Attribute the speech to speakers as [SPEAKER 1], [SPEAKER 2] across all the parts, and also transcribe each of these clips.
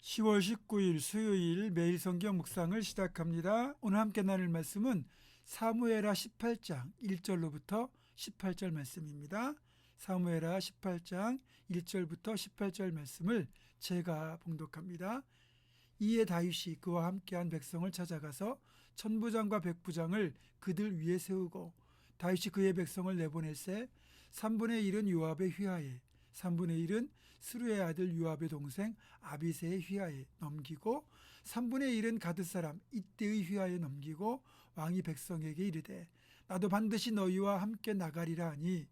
[SPEAKER 1] 10월 19일 수요일 매일 성경 묵상을 시작합니다. 오늘 함께 나눌 말씀은 사무엘하 18장 1절로부터 18절 말씀입니다. 사무엘하 18장 1절부터 18절 말씀을 제가 봉독합니다. 이에 다윗이 그와 함께한 백성을 찾아가서 천부장과 백부장을 그들 위에 세우고 다윗이 그의 백성을 내보낼세 3분의 1은 요압의 휘하에 3분의 1은 스루의 아들 요압의 동생 아비새의 휘하에 넘기고 3분의 1은 가드 사람 이때의 휘하에 넘기고 왕이 백성에게 이르되 나도 반드시 너희와 함께 나가리라 하니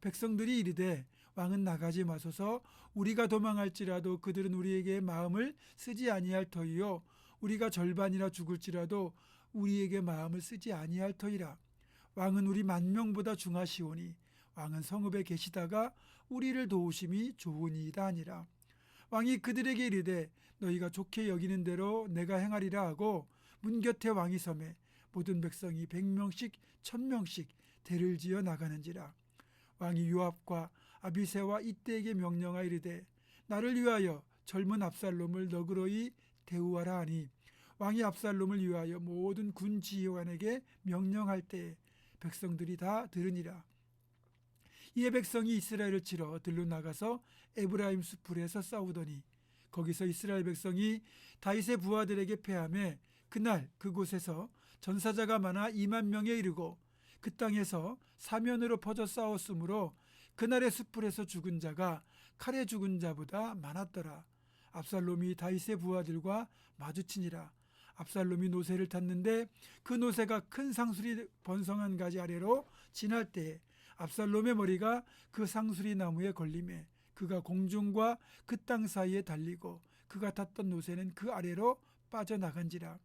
[SPEAKER 1] 백성들이 이르되 왕은 나가지 마소서 우리가 도망할지라도 그들은 우리에게 마음을 쓰지 아니할 터이요 우리가 절반이라 죽을지라도 우리에게 마음을 쓰지 아니할 터이라. 왕은 우리 만명보다 중하시오니 왕은 성읍에 계시다가 우리를 도우심이 좋으니이다 하니라. 왕이 그들에게 이르되 너희가 좋게 여기는 대로 내가 행하리라 하고 문 곁에 왕이 서매 모든 백성이 100명씩 1000명씩 대를 지어 나가는지라. 왕이 요압과 아비새와 이때에게 명령하여 이르되 나를 위하여 젊은 압살롬을 너그러이 대우하라 하니 왕이 압살롬을 위하여 모든 군 지휘관에게 명령할 때에 백성들이 다 들으니라. 이에 백성이 이스라엘을 치러 들로 나가서 에브라임 수풀에서 싸우더니 거기서 이스라엘 백성이 다윗의 부하들에게 패하매 그날 그곳에서 전사자가 많아 2만 명에 이르고 그 땅에서 사면으로 퍼져 싸웠으므로 그날의 수풀에서 죽은 자가 칼에 죽은 자보다 많았더라. 압살롬이 다윗의 부하들과 마주치니라. 압살롬이 노새를 탔는데 그 노새가 큰 상수리 번성한 가지 아래로 지날 때에 압살롬의 머리가 그 상수리 나무에 걸리매 그가 공중과 그 땅 사이에 달리고 그가 탔던 노새는 그 아래로 빠져나간지라.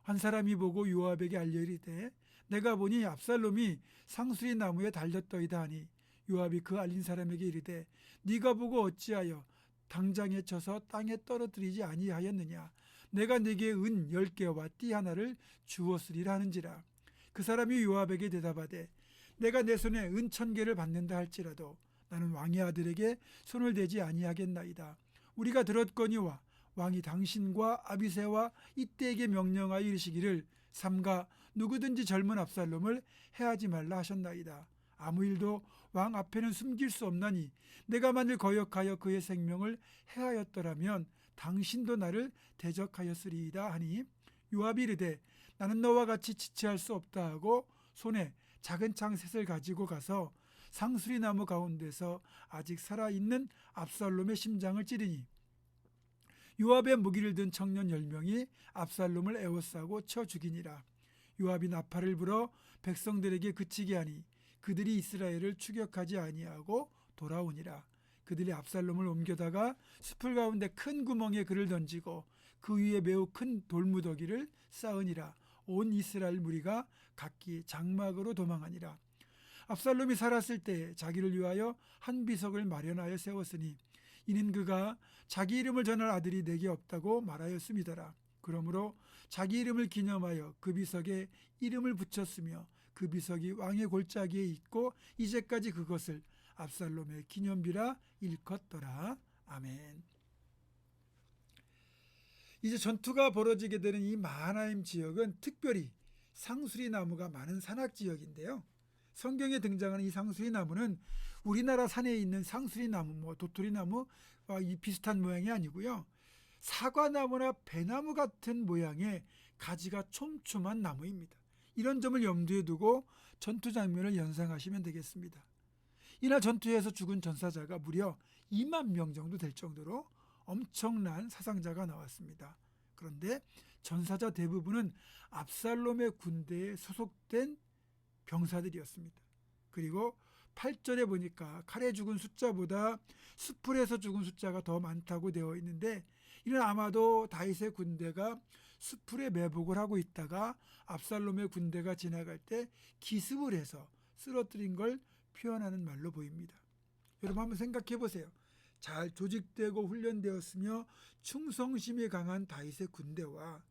[SPEAKER 1] 한 사람이 보고 요압에게 알려 이르되 내가 보니 압살롬이 상수리 나무에 달렸더이다 하니 요압이 그 알린 사람에게 이르되 네가 보고 어찌하여 당장에 쳐서 땅에 떨어뜨리지 아니하였느냐. 내가 네게 은 10개와 띠 하나를 주었으리라 하는지라. 그 사람이 요압에게 대답하되 내가 내 손에 은 1000개를 받는다 할지라도 나는 왕의 아들에게 손을 대지 아니하겠나이다. 우리가 들었거니와 왕이 당신과 아비새와 이때에게 명령하여 이르시기를 삼가 누구든지 젊은 압살롬을 해하지 말라 하셨나이다. 아무 일도 왕 앞에는 숨길 수 없나니 내가 만일 거역하여 그의 생명을 해하였더라면 당신도 나를 대적하였으리이다 하니 요압이 이르되 나는 너와 같이 지체할 수 없다 하고 손에 작은 창셋을 가지고 가서 상수리 나무 가운데서 아직 살아있는 압살롬의 심장을 찌르니 요압의 무기를 든 청년 10명이 압살롬을 에워싸고 쳐 죽이니라. 요압이 나팔을 불어 백성들에게 그치게 하니 그들이 이스라엘을 추격하지 아니하고 돌아오니라. 그들이 압살롬을 옮겨다가 숲을 가운데 큰 구멍에 그를 던지고 그 위에 매우 큰 돌무더기를 쌓으니라. 온 이스라엘 무리가 각기 장막으로 도망하니라. 압살롬이 살았을 때 자기를 위하여 한 비석을 마련하여 세웠으니 이는 그가 자기 이름을 전할 아들이 내게 없다고 말하였음이더라. 그러므로 자기 이름을 기념하여 그 비석에 이름을 붙였으며 그 비석이 왕의 골짜기에 있고 이제까지 그것을 압살롬의 기념비라 일컫더라. 아멘. 이제 전투가 벌어지게 되는 이 마하나임 지역은 특별히 상수리 나무가 많은 산악 지역인데요. 성경에 등장하는 이 상수리 나무는 우리나라 산에 있는 상수리 나무, 도토리 나무와 이 비슷한 모양이 아니고요. 사과나무나 배나무 같은 모양의 가지가 촘촘한 나무입니다. 이런 점을 염두에 두고 전투 장면을 연상하시면 되겠습니다. 이날 전투에서 죽은 전사자가 무려 2만 명 정도 될 정도로 엄청난 사상자가 나왔습니다. 그런데 전사자 대부분은 압살롬의 군대에 소속된 병사들이었습니다. 그리고 8절에 보니까 칼에 죽은 숫자보다 수풀에서 죽은 숫자가 더 많다고 되어 있는데 이는 아마도 다윗의 군대가 수풀에 매복을 하고 있다가 압살롬의 군대가 지나갈 때 기습을 해서 쓰러뜨린 걸 표현하는 말로 보입니다. 여러분 한번 생각해 보세요. 잘 조직되고 훈련되었으며 충성심이 강한 다윗의 군대와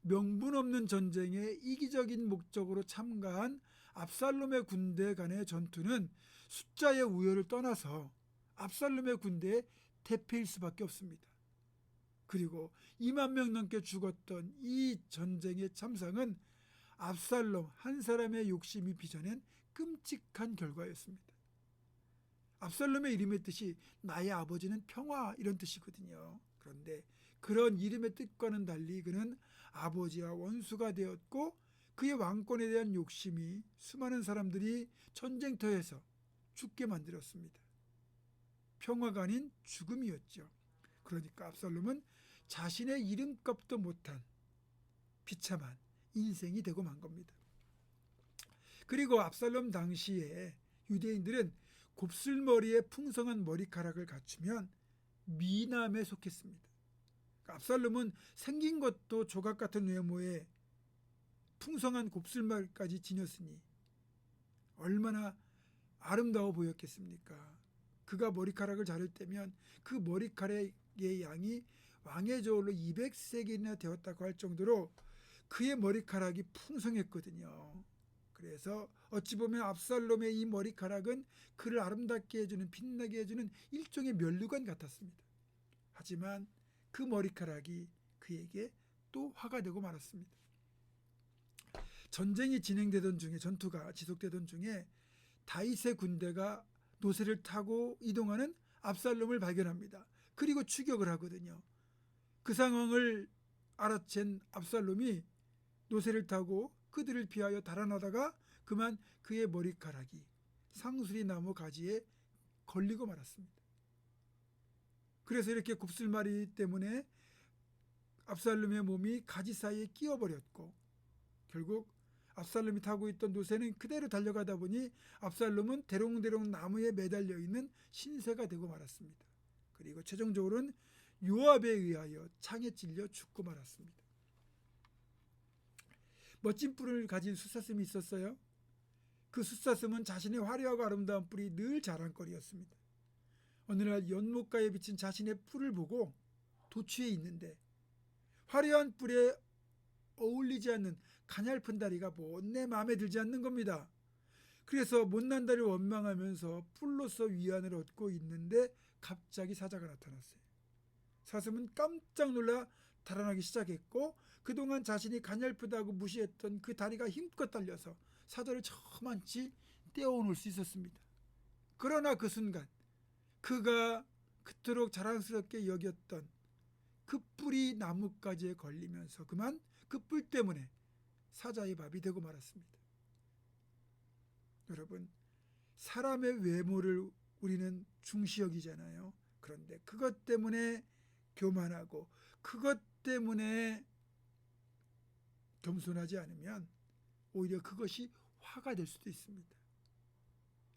[SPEAKER 1] 명분 없는 전쟁에 이기적인 목적으로 참가한 압살롬의 군대 간의 전투는 숫자의 우열을 떠나서 압살롬의 군대의 대패일 수밖에 없습니다. 그리고 2만 명 넘게 죽었던 이 전쟁의 참상은 압살롬 한 사람의 욕심이 빚어낸 끔찍한 결과였습니다. 압살롬의 이름의 뜻이 나의 아버지는 평화 이런 뜻이거든요. 그런데 그런 이름의 뜻과는 달리 그는 아버지와 원수가 되었고 그의 왕권에 대한 욕심이 수많은 사람들이 전쟁터에서 죽게 만들었습니다. 평화가 아닌 죽음이었죠. 그러니까 압살롬은 자신의 이름값도 못한 비참한 인생이 되고 만 겁니다. 그리고 압살롬 당시에 유대인들은 곱슬머리에 풍성한 머리카락을 갖추면 미남에 속했습니다. 압살롬은 생긴 것도 조각 같은 외모에 풍성한 곱슬머리까지 지녔으니 얼마나 아름다워 보였겠습니까? 그가 머리카락을 자를 때면 그 머리카락의 양이 왕의 저울로 200세겔이나 되었다고 할 정도로 그의 머리카락이 풍성했거든요. 그래서 어찌 보면 압살롬의 이 머리카락은 그를 아름답게 해주는, 빛나게 해주는 일종의 면류관 같았습니다. 하지만 그 머리카락이 그에게 또 화가 되고 말았습니다. 전쟁이 진행되던 중에, 전투가 지속되던 중에 다윗의 군대가 노새를 타고 이동하는 압살롬을 발견합니다. 그리고 추격을 하거든요. 그 상황을 알아챈 압살롬이 노새를 타고 그들을 피하여 달아나다가 그만 그의 머리카락이 상수리 나무 가지에 걸리고 말았습니다. 그래서 이렇게 곱슬머리 때문에 압살롬의 몸이 가지 사이에 끼어버렸고 결국 압살롬이 타고 있던 노새는 그대로 달려가다 보니 압살롬은 대롱대롱 나무에 매달려 있는 신세가 되고 말았습니다. 그리고 최종적으로는 요압에 의하여 창에 찔려 죽고 말았습니다. 멋진 뿔을 가진 숫사슴이 있었어요. 그 숫사슴은 자신의 화려하고 아름다운 뿔이 늘 자랑거리였습니다. 어느 날 연못가에 비친 자신의 뿔을 보고 도취해 있는데 화려한 뿔에 어울리지 않는 가냘픈 다리가 못내 마음에 들지 않는 겁니다. 그래서 못난 다리를 원망하면서 뿔로서 위안을 얻고 있는데 갑자기 사자가 나타났어요. 사슴은 깜짝 놀라 달아나기 시작했고 그동안 자신이 가냘프다고 무시했던 그 다리가 힘껏 달려서 사자를 저만치 떼어놓을 수 있었습니다. 그러나 그 순간 그가 그토록 자랑스럽게 여겼던 그 뿔이 나뭇가지에 걸리면서 그만 그 뿔 때문에 사자의 밥이 되고 말았습니다. 여러분, 사람의 외모를 우리는 중시 여기잖아요. 그런데 그것 때문에 교만하고 그것 때문에 겸손하지 않으면 오히려 그것이 화가 될 수도 있습니다.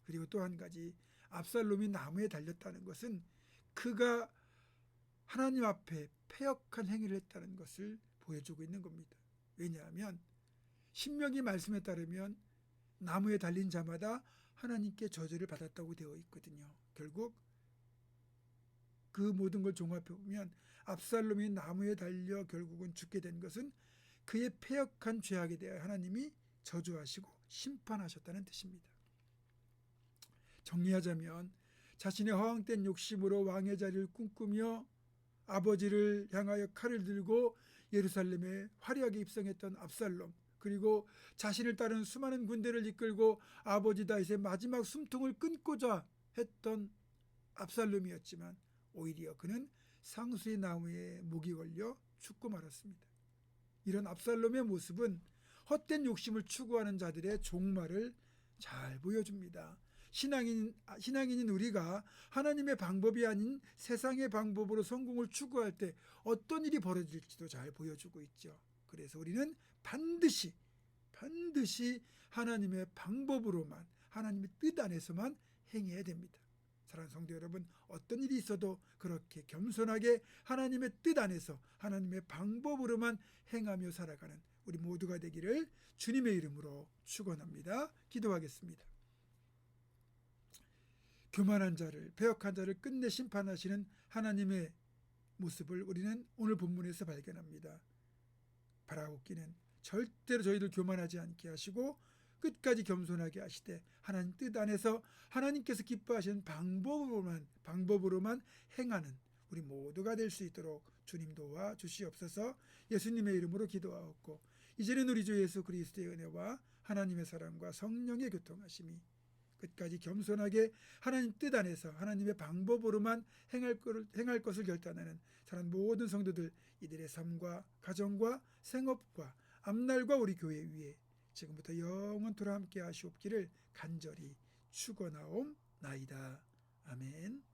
[SPEAKER 1] 그리고 또 한 가지, 압살롬이 나무에 달렸다는 것은 그가 하나님 앞에 패역한 행위를 했다는 것을 보여주고 있는 겁니다. 왜냐하면 신명기 말씀에 따르면 나무에 달린 자마다 하나님께 저주를 받았다고 되어 있거든요. 결국 그 모든 걸 종합해 보면 압살롬이 나무에 달려 결국은 죽게 된 것은 그의 패역한 죄악에 대하여 하나님이 저주하시고 심판하셨다는 뜻입니다. 정리하자면 자신의 허황된 욕심으로 왕의 자리를 꿈꾸며 아버지를 향하여 칼을 들고 예루살렘에 화려하게 입성했던 압살롬, 그리고 자신을 따른 수많은 군대를 이끌고 아버지 다윗의 마지막 숨통을 끊고자 했던 압살롬이었지만 오히려 그는 상수리 나무에 목이 걸려 죽고 말았습니다. 이런 압살롬의 모습은 헛된 욕심을 추구하는 자들의 종말을 잘 보여줍니다. 신앙인인 우리가 하나님의 방법이 아닌 세상의 방법으로 성공을 추구할 때 어떤 일이 벌어질지도 잘 보여주고 있죠. 그래서 우리는 반드시 하나님의 방법으로만, 하나님의 뜻 안에서만 행해야 됩니다. 사랑하는 성도 여러분, 어떤 일이 있어도 그렇게 겸손하게 하나님의 뜻 안에서 하나님의 방법으로만 행하며 살아가는 우리 모두가 되기를 주님의 이름으로 축원합니다. 기도하겠습니다. 교만한 자를, 배역한 자를 끝내 심판하시는 하나님의 모습을 우리는 오늘 본문에서 발견합니다. 바라옵기는 절대로 저희들 교만하지 않게 하시고 끝까지 겸손하게 하시되 하나님 뜻 안에서 하나님께서 기뻐하시는 방법으로만 행하는 우리 모두가 될 수 있도록 주님 도와 주시옵소서. 예수님의 이름으로 기도하옵고 이제는 우리 주 예수 그리스도의 은혜와 하나님의 사랑과 성령의 교통하심이 끝까지 겸손하게 하나님 뜻 안에서 하나님의 방법으로만 행할 것을 결단하는 사랑 모든 성도들 이들의 삶과 가정과 생업과 앞날과 우리 교회 위에 지금부터 영원토록 함께 하시옵기를 간절히 축원하옵나이다. 아멘.